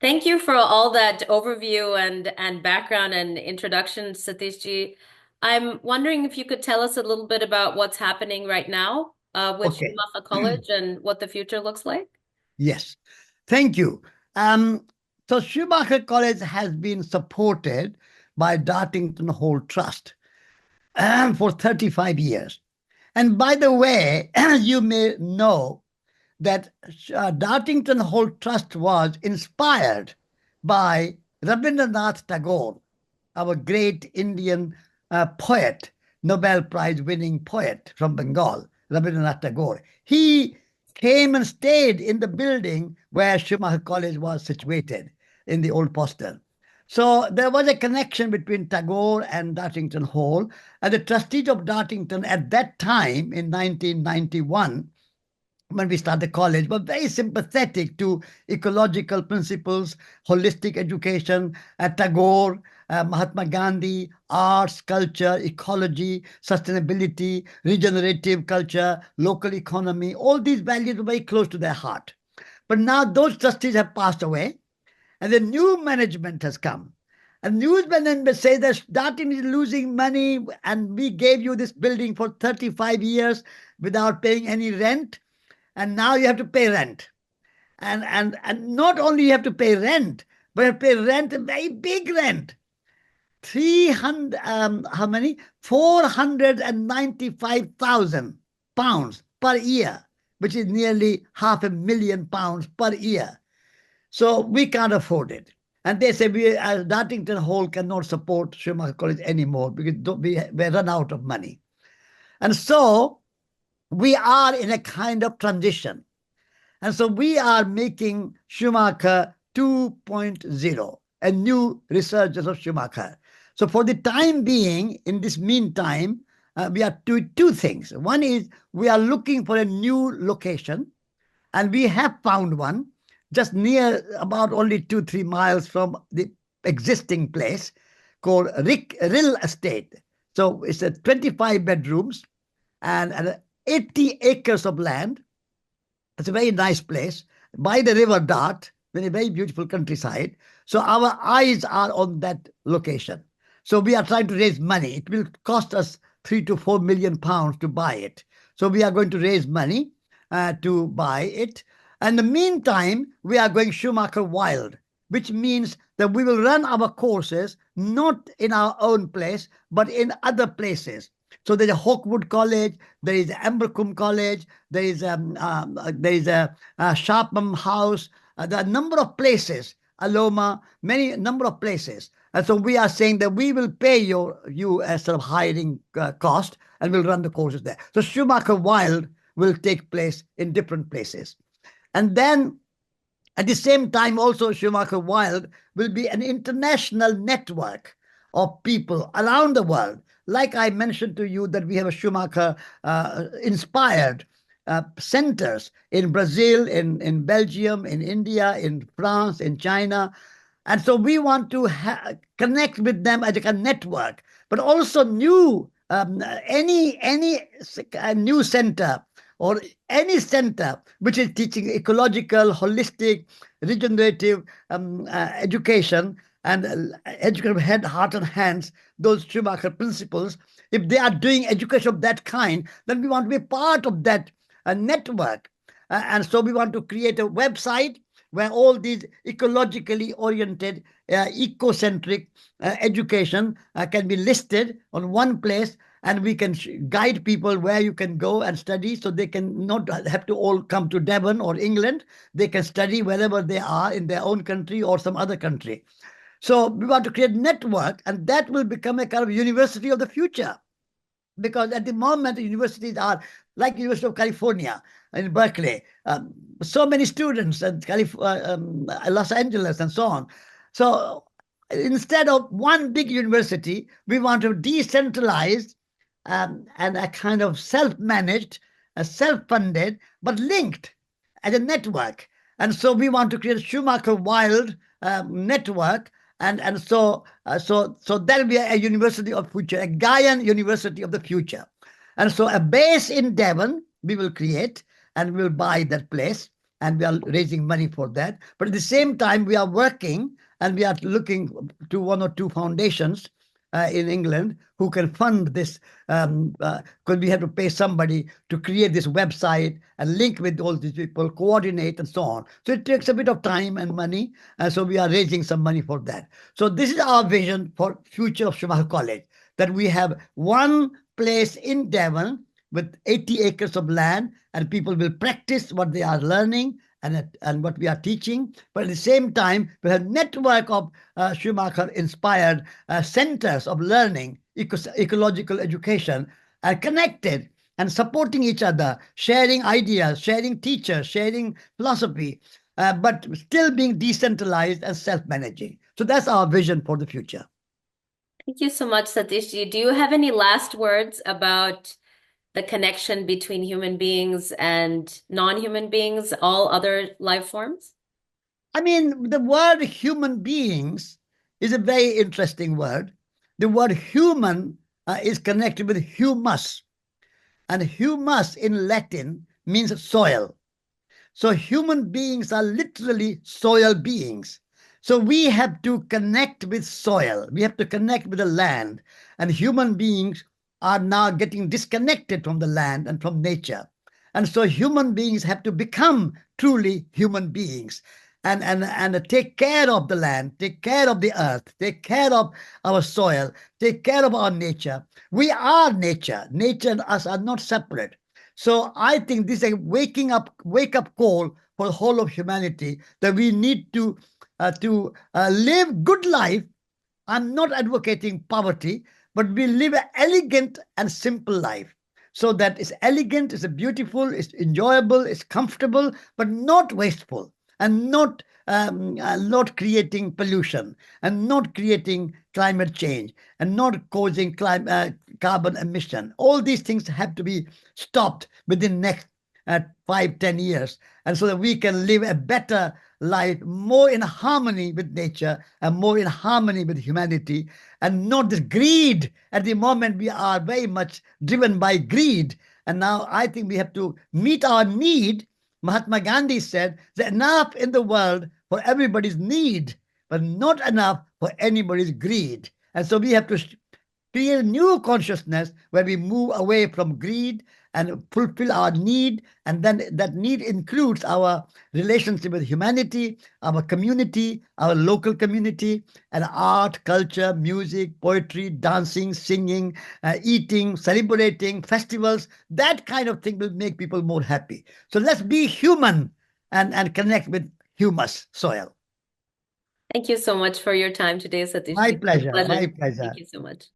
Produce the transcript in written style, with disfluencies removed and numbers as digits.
Thank you for all that overview and background and introduction, Satishji. I'm wondering if you could tell us a little bit about what's happening right now with Okay. Schumacher College and what the future looks like. Yes. Thank you. Um, so Schumacher College has been supported by Dartington Hall Trust for 35 years. And by the way, you may know that Dartington Hall Trust was inspired by Rabindranath Tagore, our great Indian poet, Nobel Prize winning poet from Bengal, Rabindranath Tagore. He came and stayed in the building where Schumacher College was situated in the old postel. So there was a connection between Tagore and Dartington Hall. And the trustees of Dartington at that time in 1991 when we started college were very sympathetic to ecological principles, holistic education, Tagore, Mahatma Gandhi, arts, culture, ecology, sustainability, regenerative culture, local economy. All these values were very close to their heart. But now those trustees have passed away and the new management has come. And news management say that starting is losing money and we gave you this building for 35 years without paying any rent, and now you have to pay rent. And not only you have to pay rent, but you have to pay rent, a very big rent. 300, how many? 495,000 pounds per year, which is nearly £500,000 per year. So we can't afford it. And they say we, as Dartington Hall, cannot support Schumacher College anymore because we run out of money. And so we are in a kind of transition. And so we are making Schumacher 2.0, a new resurgence of Schumacher. So for the time being, in this meantime, we are doing two things. One is we are looking for a new location, and we have found one just near about only 2, 3 miles from the existing place called Rill Estate. So it's a 25 bedrooms and 80 acres of land. It's a very nice place by the River Dart, very, very beautiful countryside. So our eyes are on that location. So we are trying to raise money. It will cost us £3 to £4 million to buy it. So we are going to raise money to buy it. In the meantime, we are going Schumacher Wild, which means that we will run our courses not in our own place, but in other places. So there's a Hawkwood College, there is Ambercombe College, there is a Sharpham House. There are a number of places, Aloma, many number of places. And so we are saying that we will pay you a sort of hiring cost and we'll run the courses there. So Schumacher Wild will take place in different places. And then at the same time, also Schumacher Wild will be an international network of people around the world. Like I mentioned to you that we have a Schumacher inspired centers in Brazil, in Belgium, in India, in France, in China. And so we want to connect with them as a network, but also any new center or any center which is teaching ecological, holistic, regenerative education and education of head, heart, and hands, those Schumacher principles, if they are doing education of that kind, then we want to be part of that network. And so we want to create a website where all these ecologically oriented, ecocentric education can be listed on one place, and we can guide people where you can go and study so they can not have to all come to Devon or England. They can study wherever they are in their own country or some other country. So we want to create network, and that will become a kind of university of the future. Because at the moment, the universities are like University of California in Berkeley, so many students and Los Angeles and so on. So instead of one big university, we want to decentralize and a kind of self-managed, self-funded, but linked as a network. And so we want to create a Schumacher Wild network, and so that will be a university of future, a Gaian university of the future. And so a base in Devon we will create, and we'll buy that place. and we are raising money for that. But at the same time, we are working and we are looking to one or two foundations in England who can fund this. Because we have to pay somebody to create this website and link with all these people, coordinate, and so on. So it takes a bit of time and money, and so we are raising some money for that. So this is our vision for future of Schumacher College, that we have one place in Devon with 80 acres of land, and people will practice what they are learning and what we are teaching. But at the same time, we have network of Schumacher-inspired centers of learning, ecological education, connected and supporting each other, sharing ideas, sharing teachers, sharing philosophy, but still being decentralized and self-managing. So that's our vision for the future. Thank you so much, Satish ji. Do you have any last words about the connection between human beings and non-human beings, all other life forms? I mean, the word human beings is a very interesting word. The word human is connected with humus, and humus in Latin means soil. So human beings are literally soil beings. So we have to connect with soil. We have to connect with the land. And human beings are now getting disconnected from the land and from nature. And so human beings have to become truly human beings and take care of the land, take care of the earth, take care of our soil, take care of our nature. We are nature. Nature and us are not separate. So I think this is a wake up call for the whole of humanity, that we need to live good life. I'm not advocating poverty, but we live an elegant and simple life. So that it's elegant, it's beautiful, it's enjoyable, it's comfortable, but not wasteful, and not creating pollution, and not creating climate change, and not causing carbon emission. All these things have to be stopped within next 5, 10 years, and so that we can live a better life, more in harmony with nature and more in harmony with humanity, and not this greed. At the moment, we are very much driven by greed. And now I think we have to meet our need. Mahatma Gandhi said, there's enough in the world for everybody's need, but not enough for anybody's greed. And so we have to create a new consciousness where we move away from greed and fulfill our need. And then that need includes our relationship with humanity, our community, our local community, and art, culture, music, poetry, dancing, singing, eating, celebrating, festivals. That kind of thing will make people more happy. So let's be human and connect with humus, soil. Thank you so much for your time today, Satish My ji. It's a pleasure. My pleasure. pleasure. Thank you so much.